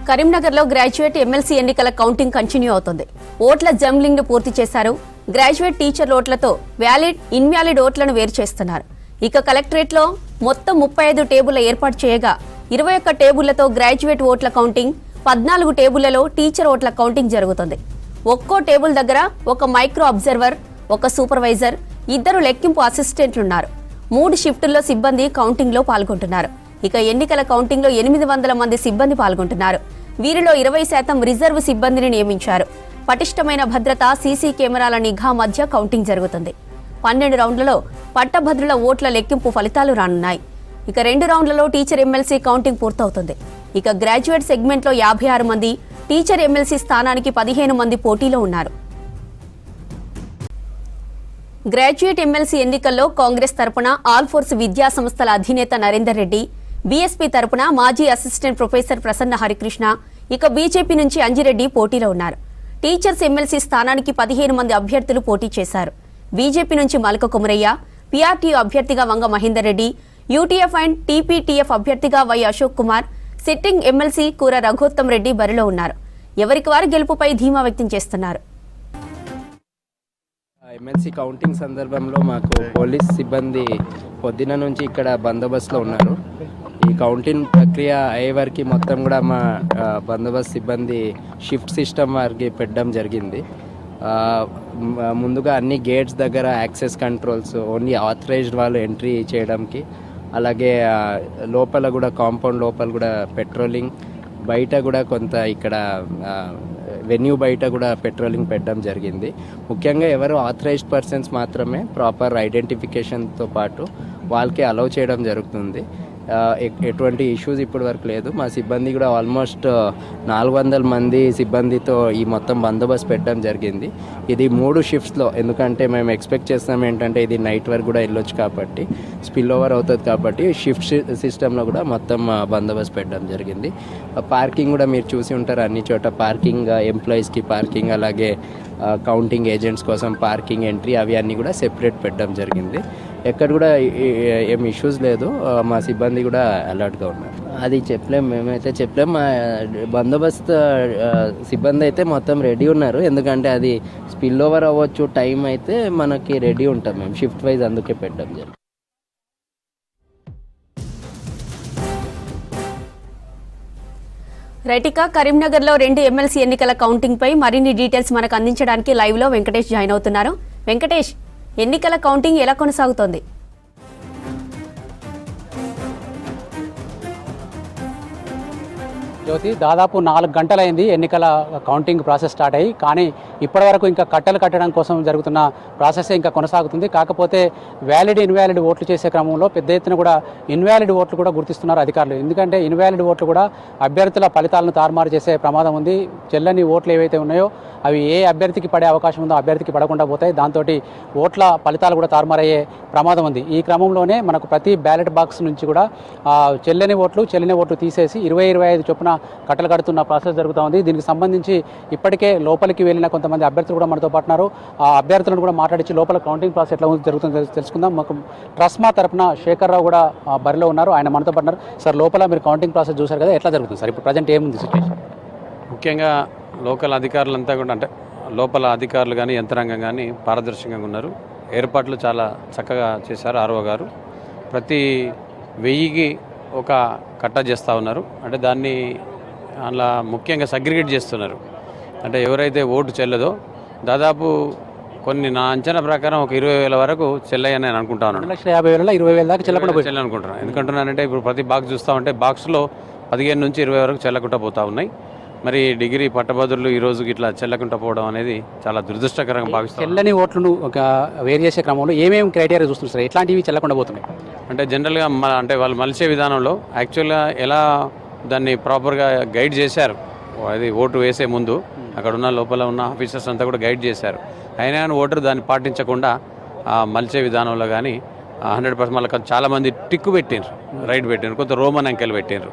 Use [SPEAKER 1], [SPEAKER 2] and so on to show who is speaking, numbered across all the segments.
[SPEAKER 1] కరీంనగర్లో graduate MLC ఎన్నికల counting continue అవుతుంది. ఓట్ల జంబ్లింగ్ ను పూర్తి చేశారు. గ్రాడ్యుయేట్ టీచర్ ఓట్లతో వ్యాలిడ్, ఇన్వాలిడ్ ఓట్లను వేరు చేస్తున్నారు. ఇక కలెక్టరేట్లో మొత్తం 35 టేబుళ్ల ఏర్పాటు చేయగా 21 టేబుళ్లతో గ్రాడ్యుయేట్ ఓట్ల కౌంటింగ్, 14 టేబుళ్లలో టీచర్ ఓట్ల కౌంటింగ్ జరుగుతుంది. ఒక్కో టేబుల్ దగ్గర ఒక మైక్రో అబ్జర్వర్, ఒక సూపర్వైజర్, 2 లెక్కింపు అసిస్టెంట్లున్నారు. 3 షిఫ్టుల్లో సిబ్బంది కౌంటింగ్లో పాల్గొంటున్నారు. ఇక ఎన్నికల కౌంటింగ్లో 800 మంది సిబ్బంది పాల్గొంటున్నారు. వీరిలో 20% రిజర్వ్ సిబ్బందిని నియమించారు. పటిష్టమైన భద్రత, సీసీ కెమెరాల నిఘా మధ్య కౌంటింగ్ జరుగుతుంది. 12 రౌండ్లలో పట్టభద్రుల ఓట్ల లెక్కింపు ఫలితాలు రానున్నాయి. ఇక 2 రౌండ్లలో టీచర్ ఎమ్మెల్సీ కౌంటింగ్ పూర్తవుతుంది. ఇక గ్రాడ్యుయేట్ సెగ్మెంట్లో 56 మంది, టీచర్ ఎమ్మెల్సీ స్థానానికి 15 మంది పోటీలో ఉన్నారు. గ్రాడ్యుయేట్ ఎమ్మెల్సీ ఎన్నికల్లో కాంగ్రెస్ తరపున ఆల్ ఫోర్స్ విద్యా సంస్థల అధినేత నరేందర్ రెడ్డి, బీఎస్పీ తరపున మాజీ అసిస్టెంట్ ప్రొఫెసర్ ప్రసన్న హరికృష్ణ, ఇక బీజేపీ నుంచి అంజిరెడ్డి పోటీలో ఉన్నారు. టీచర్స్ ఎమ్మెల్సీ స్థానానికి 15 మంది అభ్యర్థులు పోటీ చేశారు. బీజేపీ నుంచి మలక కుమరయ్య, పీఆర్టీయూ అభ్యర్థిగా Vanga Mahender Reddy, UTF and TPTF అభ్యర్థిగా Y Ashok Kumar, sitting MLC Koora Raghotham Reddy బరిలో ఉన్నారు. ఎవరికి వారి గెలుపుపై ధీమా వ్యక్తం చేస్తున్నారు.
[SPEAKER 2] ఎమ్మెల్సీ కౌంటింగ్ సందర్భంలో మాకు పోలీస్ సిబ్బంది పొద్దున నుంచి ఇక్కడ బందోబస్తులో ఉన్నారు. ఈ కౌంటింగ్ ప్రక్రియ అయ్యే వరకు మొత్తం కూడా మా బందోబస్తు సిబ్బంది షిఫ్ట్ సిస్టమ్ వారికి పెట్టడం జరిగింది. ముందుగా అన్ని గేట్స్ దగ్గర యాక్సెస్ కంట్రోల్స్, ఓన్లీ ఆథరైజ్డ్ వాళ్ళు ఎంట్రీ చేయడానికి, అలాగే లోపల కూడా కాంపౌండ్ లోపల కూడా పెట్రోలింగ్, బయట కూడా కొంత ఇక్కడ వెన్యూ బయట కూడా పెట్రోలింగ్ పెట్టడం జరిగింది. ముఖ్యంగా ఎవరు ఆథరైజ్డ్ పర్సన్స్ మాత్రమే ప్రాపర్ ఐడెంటిఫికేషన్తో పాటు వాళ్ళకి అలౌ చేయడం జరుగుతుంది. ఎటువంటి ఇష్యూస్ ఇప్పటి వరకు లేదు. మా సిబ్బంది కూడా ఆల్మోస్ట్ 400 మంది సిబ్బందితో ఈ మొత్తం బందోబస్తు పెట్టడం జరిగింది. ఇది 3 షిఫ్ట్స్లో, ఎందుకంటే మేము ఎక్స్పెక్ట్ చేస్తాం ఏంటంటే ఇది నైట్ వరకు కూడా వెళ్ళొచ్చు కాబట్టి, స్పిల్ ఓవర్ అవుతుంది కాబట్టి షిఫ్ట్ సిస్టంలో కూడా మొత్తం బందోబస్తు పెట్టడం జరిగింది. పార్కింగ్ కూడా మీరు చూసి ఉంటారు, అన్ని చోట పార్కింగ్, ఎంప్లాయీస్కి పార్కింగ్, అలాగే కౌంటింగ్ ఏజెంట్స్ కోసం పార్కింగ్, ఎంట్రీ అవి అన్నీ కూడా సెపరేట్ పెట్టడం జరిగింది. ఎక్కడ కూడా ఏం ఇష్యూస్ లేదు. మా సిబ్బంది కూడా అలర్ట్గా ఉన్నారు. అది చెప్పలేం, మేమైతే చెప్పలేం. మా బందోబస్తు సిబ్బంది అయితే మొత్తం రెడీ ఉన్నారు. ఎందుకంటే అది స్పిల్ ఓవర్ అవ్వచ్చు, టైం అయితే మనకి రెడీ ఉంటాం మేము షిఫ్ట్ వైజ్, అందుకే పెట్టడం జరిగింది.
[SPEAKER 1] రైటికా కరీంనగర్లో 2 ఎమ్మెల్సీ ఎన్నికల కౌంటింగ్ పై మరిన్ని డీటెయిల్స్ మనకు అందించడానికి లైవ్ లో వెంకటేష్ జాయిన్ అవుతున్నారు. వెంకటేష్, ఎన్నికల కౌంటింగ్ ఎలా కొనసాగుతోంది?
[SPEAKER 3] జ్యోతి, దాదాపు 4 గంటలైంది ఎన్నికల కౌంటింగ్ ప్రాసెస్ స్టార్ట్ అయ్యి, కానీ ఇప్పటివరకు ఇంకా కట్టలు కట్టడం కోసం జరుగుతున్న ప్రాసెస్ ఇంకా కొనసాగుతుంది. కాకపోతే వ్యాలిడ్, ఇన్వాలిడ్ ఓట్లు చేసే క్రమంలో పెద్ద ఎత్తున కూడా ఇన్వాలిడ్ ఓట్లు కూడా గుర్తిస్తున్నారు అధికారులు. ఎందుకంటే ఇన్వాలిడ్ ఓట్లు కూడా అభ్యర్థుల ఫలితాలను తారుమారు చేసే ప్రమాదం ఉంది. చెల్లని ఓట్లు ఏవైతే ఉన్నాయో అవి ఏ అభ్యర్థికి పడే అవకాశం ఉందో అభ్యర్థికి పడకుండా పోతాయి. దాంతో ఓట్ల ఫలితాలు కూడా తారుమారయ్యే ప్రమాదం ఉంది. ఈ క్రమంలోనే మనకు ప్రతి బ్యాలెట్ బాక్స్ నుంచి కూడా చెల్లని ఓట్లు తీసేసి 20-25 చొప్పున కట్టలు కడుతున్న ప్రాసెస్ జరుగుతూ ఉంది. దీనికి సంబంధించి ఇప్పటికే లోపలికి వెళ్ళిన కొంతమంది అభ్యర్థులు కూడా మనతో పాటున్నారు. ఆ అభ్యర్థులను కూడా మాట్లాడించి లోపల కౌంటింగ్ ప్రాసెస్ ఎట్లా జరుగుతుందో తెలుసుకుందాం. మాకు ట్రస్మా తరఫున శేఖర్రావు కూడా బరిలో ఉన్నారు, ఆయన మనతో పాటున్నారు. సార్, లోపల మీరు కౌంటింగ్ ప్రాసెస్ చూశారు కదా, ఎట్లా జరుగుతుంది సార్? ఇప్పుడు ప్రజెంట్ ఏముంది సిచ్యువేషన్?
[SPEAKER 4] ముఖ్యంగా లోకల్ అధికారులంతా కూడా, అంటే లోపల అధికారులు కానీ యంత్రాంగం కానీ పారదర్శకంగా ఉన్నారు. ఏర్పాట్లు చాలా చక్కగా చేశారు ఆర్ఓ గారు. ప్రతి 1000కి ఒక కట్ట చేస్తూ ఉన్నారు. అంటే దాన్ని అలా ముఖ్యంగా సగ్రిగేట్ చేస్తున్నారు. అంటే ఎవరైతే ఓటు చెల్లదో దాదాపు కొన్ని నా అంచనా ప్రకారం ఒక 20,000 వరకు చెల్లయ్యని నేను అనుకుంటా ఉన్నాను.
[SPEAKER 3] 1,50,000 20,000 దాకా చెల్లకుండా
[SPEAKER 4] అనుకుంటున్నాను. ఎందుకంటున్నానంటే ఇప్పుడు ప్రతి బాక్స్ చూస్తూ ఉంటే బాక్స్లో 15 నుంచి 20 వరకు చెల్లకుండా పోతూ ఉన్నాయి. మరి డిగ్రీ పట్టభద్రులు ఈ రోజుకి ఇట్లా చెల్లకుండా పోవడం అనేది చాలా దురదృష్టకరంగా భావిస్తాం.
[SPEAKER 3] చెల్లని ఓట్లను ఒక వేరు చేసే క్రమంలో ఏమేమి క్రైటీరియా చూస్తున్నారు సార్? ఎట్లాంటివి చెల్లకుండా పోతున్నాయి?
[SPEAKER 4] అంటే జనరల్గా అంటే వాళ్ళు మలిచే విధానంలో యాక్చువల్గా ఎలా దాన్ని ప్రాపర్గా గైడ్ చేశారు. అది ఓటు వేసే ముందు అక్కడ ఉన్న లోపల ఉన్న ఆఫీసర్స్ అంతా కూడా గైడ్ చేశారు. అయినా కానీ ఓటర్ దాన్ని పాటించకుండా మలిచే విధానంలో కానీ 100% మళ్ళీ చాలామంది టిక్కు పెట్టినారు, రైట్ పెట్టినారు, కొంత రోమన్ అంకెలు పెట్టినారు.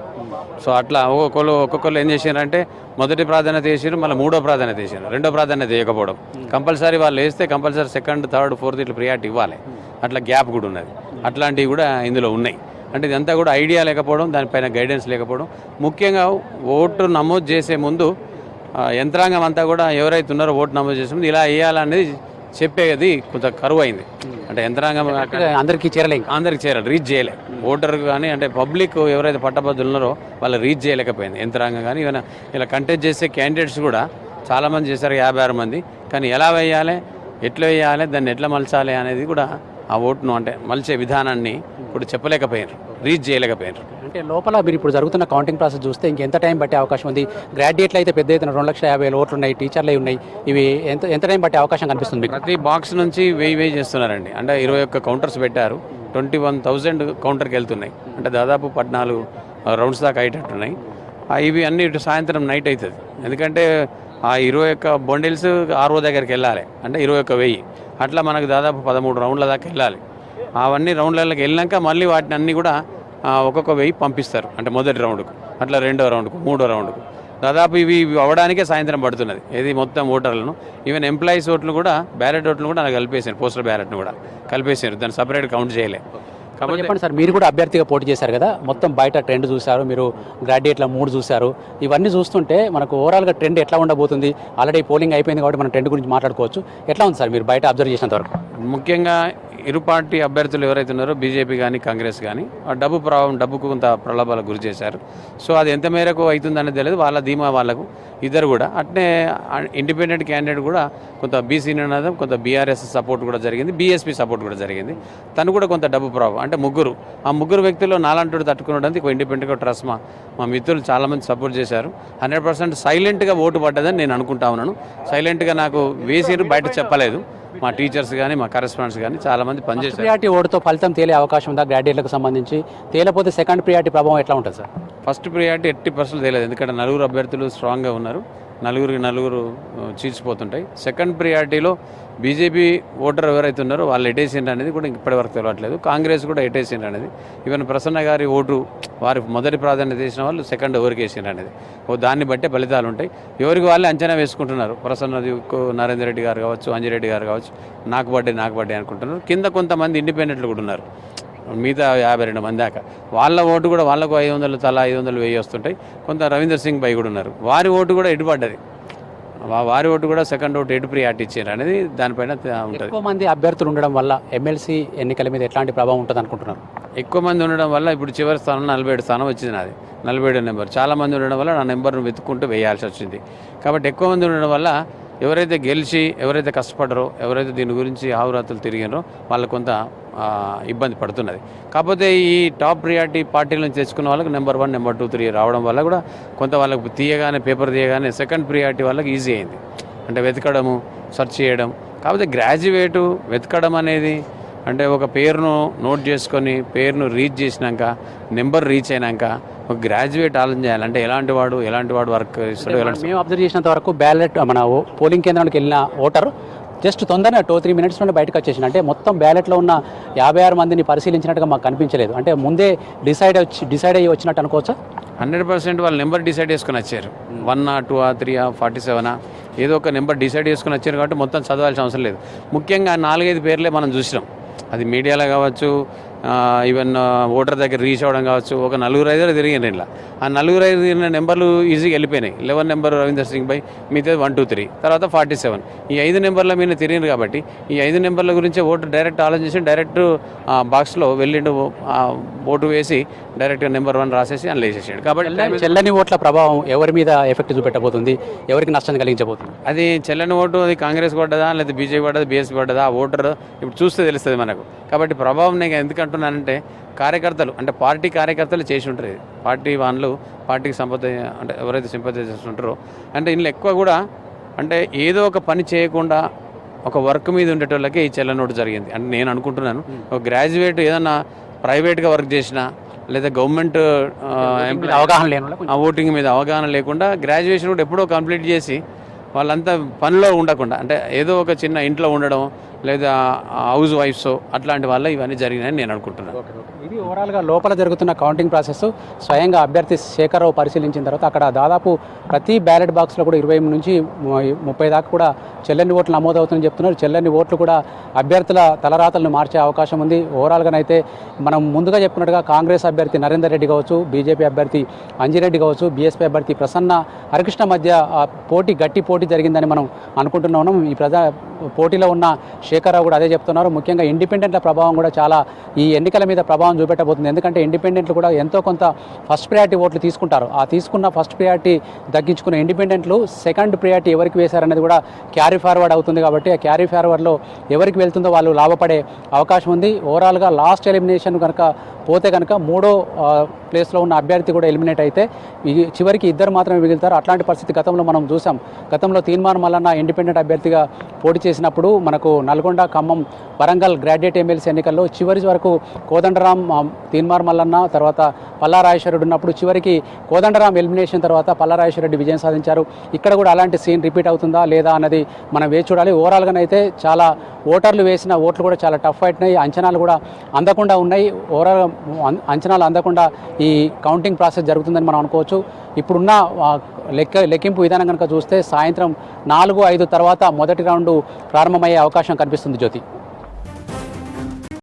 [SPEAKER 4] సో అట్లా ఒక్కొక్కరు ఏం చేసినారంటే మొదటి ప్రాధాన్యత వేసారు, మళ్ళీ 3వ ప్రాధాన్యత వేసారు, 2వ ప్రాధాన్యత వేయకపోవడం. కంపల్సరీ వాళ్ళు వేస్తే కంపల్సరీ 2nd, 3rd, 4th ఇట్లా ప్రియారిటీ ఇవ్వాలి. అట్లా గ్యాప్ కూడా ఉన్నది. అట్లాంటివి కూడా ఇందులో ఉన్నాయి. అంటే ఇదంతా కూడా ఐడియా లేకపోవడం, దానిపైన గైడెన్స్ లేకపోవడం, ముఖ్యంగా ఓటు నమోదు చేసే ముందు యంత్రాంగం అంతా కూడా ఎవరైతే ఉన్నారో ఓటు నమోదు చేసే ముందు ఇలా వేయాలనేది చెప్పేది కొంత కరువు అయింది. అంటే యంత్రాంగం
[SPEAKER 3] అందరికీ చేరలే,
[SPEAKER 4] అందరికి చేరాలి, రీచ్ చేయలే. ఓటర్ కానీ అంటే పబ్లిక్ ఎవరైతే పట్టభద్రులు ఉన్నారో వాళ్ళు రీచ్ చేయలేకపోయింది యంత్రాంగం. కానీ ఈవెన్ ఇలా కంటెస్ట్ చేసే క్యాండిడేట్స్ కూడా చాలామంది చేశారు, 56 మంది. కానీ ఎలా వేయాలి, ఎట్లా వేయాలి, దాన్ని ఎట్లా మలచాలి అనేది కూడా ఆ ఓటును అంటే మలిచే విధానాన్ని ఇప్పుడు చెప్పలేకపోయారు, రీచ్ చేయలేకపోయారు.
[SPEAKER 3] అంటే లోపల మీరు ఇప్పుడు జరుగుతున్న కౌంటింగ్ ప్రాసెస్ చూస్తే ఇంకెంత టైం పట్టే అవకాశం ఉంది? గ్రాడ్యుయేట్లు అయితే పెద్ద ఎత్తున 2,50,000 ఓట్లు ఉన్నాయి, టీచర్లు ఉన్నాయి, ఇవి ఎంత టైం పట్టే అవకాశం కనిపిస్తుంది మీకు?
[SPEAKER 4] ప్రతి బాక్స్ నుంచి 1000 చేస్తున్నారండి. అంటే 21 కౌంటర్స్ పెట్టారు, 21,000 కౌంటర్కి వెళ్తున్నాయి. అంటే దాదాపు 14 రౌండ్స్ దాకా అయ్యేటట్టున్నాయి. ఇవి అన్ని ఇటు సాయంత్రం నైట్ అవుతుంది. ఎందుకంటే ఆ 21 బండిల్స్ ఆర్ఓ దగ్గరికి వెళ్ళాలి, అంటే 21,000. అట్లా మనకు దాదాపు 13 రౌండ్ల దాకా వెళ్ళాలి. అవన్నీ రౌండ్లకి వెళ్ళాక మళ్ళీ వాటిని అన్నీ కూడా ఒక్కొక్క 1000 పంపిస్తారు. అంటే మొదటి రౌండ్కు, అట్లా రెండో రౌండ్కు, మూడో రౌండ్కు. దాదాపు ఇవి అవ్వడానికే సాయంత్రం పడుతున్నది. ఇది మొత్తం ఓటర్లను, ఈవెన్ ఎంప్లాయీస్ ఓట్లు కూడా, బ్యాలెట్ ఓట్లు కూడా నాకు కలిపేసారు, పోస్టల్ బ్యాలెట్ను కూడా కలిపేసారు, దాన్ని సపరేట్ కౌంట్ చేయలే.
[SPEAKER 3] కాబట్టి చెప్పండి సార్, మీరు కూడా అభ్యర్థిగా పోటీ చేశారు కదా, మొత్తం బయట ట్రెండ్ చూశారు, మీరు గ్రాడ్యుయేట్ల 3 చూశారు. ఇవన్నీ చూస్తుంటే మనకు ఓవరాల్గా ట్రెండ్ ఎట్లా ఉండబోతుంది? ఆల్రెడీ పోలింగ్ అయిపోయింది కాబట్టి మనం ట్రెండ్ గురించి మాట్లాడుకోవచ్చు. ఎట్లా ఉంది సార్ మీరు బయట అబ్జర్వ్ చేసినంత వరకు?
[SPEAKER 4] ముఖ్యంగా ఇరు పార్టీ అభ్యర్థులు ఎవరైతే ఉన్నారో బీజేపీ కానీ కాంగ్రెస్ కానీ ఆ డబ్బుకు కొంత ప్రలోభాలకు గురి చేశారు. సో అది ఎంత మేరకు అవుతుందనేది తెలియదు. వాళ్ళ ధీమా వాళ్ళకు ఇద్దరు కూడా. అట్నే ఇండిపెండెంట్ క్యాండిడేట్ కూడా కొంత బీసీ నినాదం, కొంత బీఆర్ఎస్ సపోర్ట్ కూడా జరిగింది, బీఎస్పీ సపోర్ట్ కూడా జరిగింది. తను కూడా కొంత డబ్బు ప్రభావం. అంటే ఆ ముగ్గురు వ్యక్తుల్లో నాలంటోడు తట్టుకున్నడానికి ఒక ఇండిపెండెంట్గా ట్రస్ట్ మా మిత్రులు చాలామంది సపోర్ట్ చేశారు. 100% సైలెంట్గా ఓటు పడ్డదని నేను అనుకుంటా ఉన్నాను. సైలెంట్గా నాకు వేసిరు, బయట చెప్పలేదు. మా టీచర్స్ కానీ మా కరెస్పాండెంట్స్ కానీ చాలామంది పనిచేశారు.
[SPEAKER 3] ప్రియారిటీ ఓటుతో ఫలితం తేలే అవకాశం ఉందా గ్రాడ్యుయేట్లకు సంబంధించి? తేలిపోతే సెకండ్ ప్రియారిటీ ప్రభావం ఎట్లా ఉంటుంది సార్?
[SPEAKER 4] ఫస్ట్ ప్రియారిటీ 80% తెలియదు, ఎందుకంటే 4 అభ్యర్థులు స్ట్రాంగ్గా ఉన్నారు, 4 చీల్చిపోతుంటాయి. సెకండ్ ప్రియారిటీలో బీజేపీ ఓటర్ ఎవరైతే ఉన్నారో వాళ్ళు ఎటేసిండ్రు అనేది కూడా ఇప్పటివరకు తెలియట్లేదు. కాంగ్రెస్ కూడా ఎటేసిండ్రు అనేది, ఈవెన్ ప్రసన్న గారి ఓటు వారి మొదటి ప్రాధాన్యత చేసిన వాళ్ళు సెకండ్ ఎవరికి వేసిండ్రు అనేది దాన్ని బట్టే ఫలితాలు ఉంటాయి. ఎవరికి వాళ్ళే అంచనా వేసుకుంటున్నారు. ప్రసన్న నరేందర్ రెడ్డి గారు కావచ్చు, అంజిరెడ్డి గారు కావచ్చు, నాకు బర్త్డే అనుకుంటున్నారు. కింద కొంతమంది ఇండిపెండెంట్లు కూడా ఉన్నారు, మిగతా 52 మంది దాకా. వాళ్ళ ఓటు కూడా వాళ్ళకు 500 తలా 500 వెయ్యి వస్తుంటాయి. కొంత రవీందర్ సింగ్ పై కూడా ఉన్నారు, వారి ఓటు కూడా ఎటుపడ్డది. వారి ఓటు కూడా సెకండ్ ఓటు ఎటు ప్రియారిటీ ఇచ్చారు అనేది దానిపైన ఉంటుంది.
[SPEAKER 3] ఎక్కువ మంది అభ్యర్థులు ఉండడం వల్ల ఎమ్మెల్సీ ఎన్నికల మీద ఎట్లాంటి ప్రభావం ఉంటుంది అనుకుంటున్నారు?
[SPEAKER 4] ఎక్కువ మంది ఉండడం వల్ల ఇప్పుడు చివరి స్థానం 47 స్థానం వచ్చింది నాది, 47 నెంబర్. చాలా మంది ఉండడం వల్ల నా నెంబర్ను వెతుక్కుంటూ వేయాల్సి వచ్చింది. కాబట్టి ఎక్కువ మంది ఉండడం వల్ల ఎవరైతే గెలిచి, ఎవరైతే కష్టపడరో, ఎవరైతే దీని గురించి ఆవురాతులు తిరిగినారో వాళ్ళకు కొంత ఇబ్బంది పడుతున్నది. కాకపోతే ఈ టాప్ ప్రియారిటీ పార్టీల నుంచి తెచ్చుకున్న వాళ్ళకి నెంబర్ 1, నెంబర్ 2, 3 రావడం వల్ల కూడా కొంత వాళ్ళకు పేపర్ తీయగానే సెకండ్ ప్రియారిటీ వాళ్ళకి ఈజీ అయింది. అంటే వెతకడము, సెర్చ్ చేయడం. కాకపోతే గ్రాడ్యుయేటు వెతకడం అనేది అంటే ఒక పేరును నోట్ చేసుకొని పేరును రీచ్ చేసినాక, నెంబర్ రీచ్ అయినాక ఒక గ్రాడ్యుయేట్ ఆలోచన చేయాలి. అంటే ఎలాంటి వాడు వర్క్ ఇస్తాడు.
[SPEAKER 3] మేము అబ్జర్వ్ చేసినంత వరకు బ్యాలెట్ మన పోలింగ్ కేంద్రానికి వెళ్ళిన ఓటర్ జస్ట్ తొందరగా 2-3 మినిట్స్లోనే బయటకు వచ్చేసింది. అంటే మొత్తం బ్యాలెట్లో ఉన్న 56 మందిని పరిశీలించినట్టుగా మాకు కనిపించలేదు. అంటే ముందే డిసైడ్ అయ్యి వచ్చినట్టు అనుకోవచ్చా?
[SPEAKER 4] 100% వాళ్ళ నెంబర్ డిసైడ్ చేసుకుని వచ్చారు. 1, 2, 3, 47 ఏదో ఒక నెంబర్ డిసైడ్ చేసుకుని వచ్చారు. కాబట్టి మొత్తం చదవాల్సిన అవసరం లేదు. ముఖ్యంగా 4-5 పేర్లే మనం చూసినాం. అది మీడియాలో కావచ్చు, ఈవెన్ ఓటర్ దగ్గర రీచ్ అవ్వడం కావచ్చు. ఒక 4-5 తిరిగినారు. ఇలా ఆ 4-5 తిరిగిన నెంబర్లు ఈజీగా వెళ్ళిపోయినాయి. 11 నెంబర్ రవీందర్ సింగ్ బై, మిగతా 1, 2, 3, తర్వాత 47. ఈ 5 నెంబర్ల మీద తిరిగినారు. కాబట్టి ఈ 5 నెంబర్ల గురించి ఓటు డైరెక్ట్ ఆలోచించి డైరెక్ట్ బాక్స్లో వెళ్ళిండు, ఓటు వేసి డైరెక్ట్గా నెంబర్ 1 రాసేసి అందులో వేసేసాడు. కాబట్టి
[SPEAKER 3] చెల్లని ఓట్ల ప్రభావం ఎవరి మీద ఎఫెక్ట్ చూపెట్టబోతుంది? ఎవరికి నష్టం కలిగించబోతుంది?
[SPEAKER 4] అది చెల్లని ఓటు అది కాంగ్రెస్ పడ్డదా, లేదా బీజేపీ పడ్డదా, బీఎస్పీ పడ్డదా, ఆ ఓటర్ ఇప్పుడు చూస్తే తెలుస్తుంది మనకు. కాబట్టి ప్రభావం నేను ఎందుకంటున్నానంటే కార్యకర్తలు, అంటే పార్టీ కార్యకర్తలు చేసి ఉంటారు. ఇది పార్టీ వాళ్ళు పార్టీకి అంటే ఎవరైతే సింపతి చేస్తుంటారో, అంటే ఇందులో ఎక్కువ కూడా అంటే ఏదో ఒక పని చేయకుండా ఒక వర్క్ మీద ఉండేటోళ్ళకే ఈ చెల్లని ఓటు జరిగింది అంటే నేను అనుకుంటున్నాను. ఒక గ్రాడ్యుయేట్ ఏదన్నా ప్రైవేట్గా వర్క్ చేసినా, లేదా గవర్నమెంట్
[SPEAKER 3] అవగాహన లేకుండా,
[SPEAKER 4] ఓటింగ్ మీద అవగాహన లేకుండా గ్రాడ్యుయేషన్ కూడా ఎప్పుడో కంప్లీట్ చేసి వాళ్ళంతా పనిలో ఉండకుండా, అంటే ఏదో ఒక చిన్న ఇంట్లో ఉండడం, లేదా హౌస్ వైఫ్స్ అట్లాంటి వల్ల ఇవన్నీ జరిగినాయని నేను అనుకుంటున్నాను.
[SPEAKER 3] ఇది ఇది ఓవరాల్గా లోపల జరుగుతున్న కౌంటింగ్ ప్రాసెస్ స్వయంగా అభ్యర్థి శేఖరరావు పరిశీలించిన తర్వాత అక్కడ దాదాపు ప్రతి బ్యాలెట్ బాక్స్లో కూడా 20 నుంచి 30 దాకా కూడా చెల్లని ఓట్లు నమోదవుతుందని చెప్తున్నారు. చెల్లని ఓట్లు కూడా అభ్యర్థుల తలరాతలను మార్చే అవకాశం ఉంది. ఓవరాల్గానైతే మనం ముందుగా చెప్పుకున్నట్టుగా కాంగ్రెస్ అభ్యర్థి నరేందర్ రెడ్డి కావచ్చు, బీజేపీ అభ్యర్థి అంజిరెడ్డి కావచ్చు, బీఎస్పీ అభ్యర్థి ప్రసన్న హరికృష్ణ మధ్య గట్టి పోటీ జరిగిందని మనం అనుకుంటున్నాం. ఈ పోటీలో ఉన్న శేఖరరావు కూడా అదే చెప్తున్నారు. ముఖ్యంగా ఇండిపెండెంట్ల ప్రభావం కూడా చాలా ఈ ఎన్నికల మీద ప్రభావం చూపెట్టబోతుంది. ఎందుకంటే ఇండిపెండెంట్లు కూడా ఎంతో కొంత ఫస్ట్ ప్రయారిటీ ఓట్లు తీసుకుంటారు. ఆ తీసుకున్న ఫస్ట్ ప్రయారిటీ తగ్గించుకున్న ఇండిపెండెంట్లు సెకండ్ ప్రయారిటీ ఎవరికి వేశారనేది కూడా క్యారీ ఫార్వర్డ్ అవుతుంది. కాబట్టి ఆ క్యారీ ఫార్వర్డ్లో ఎవరికి వెళ్తుందో వాళ్ళు లాభపడే అవకాశం ఉంది. ఓవరాల్గా లాస్ట్ ఎలిమినేషన్ కనుక పోతే కనుక మూడో ప్లేస్లో ఉన్న అభ్యర్థి కూడా ఎలిమినేట్ అయితే చివరికి ఇద్దరు మాత్రమే మిగులుతారు. అట్లాంటి పరిస్థితి గతంలో మనం చూసాం. గతంలో తీన్మార్ మల్లన్న ఇండిపెండెంట్ అభ్యర్థిగా పోటీ చేసినప్పుడు మనకు నల్గొండ, ఖమ్మం, వరంగల్ గ్రాడ్యుయేట్ ఎమ్మెల్సీ ఎన్నికల్లో చివరి వరకు కోదండరాం, తీన్మార్ మల్లన్న, తర్వాత పల్లారాజేశ్వరరెడ్డి ఉన్నప్పుడు చివరికి కోదండరాం ఎలిమినేషన్ తర్వాత పల్లారాజేశ్వరరెడ్డి విజయం సాధించారు. ఇక్కడ కూడా అలాంటి సీన్ రిపీట్ అవుతుందా లేదా అన్నది మనం వేచి చూడాలి. ఓవరాల్గానైతే చాలా ఓటర్లు వేసిన ఓట్లు కూడా చాలా టఫ్ అయినాయి. అంచనాలు కూడా అందకుండా ఉన్నాయి. ఓవరాల్ అంచనాలు అందకుండా ఈ కౌంటింగ్ ప్రాసెస్ జరుగుతుందని మనం అనుకోవచ్చు. ఇప్పుడున్న లెక్కింపు విధానం కనుక చూస్తే సాయంత్రం 4-5 తర్వాత మొదటి రౌండ్ ప్రారంభమయ్యే అవకాశం కనిపిస్తుంది. జ్యోతి.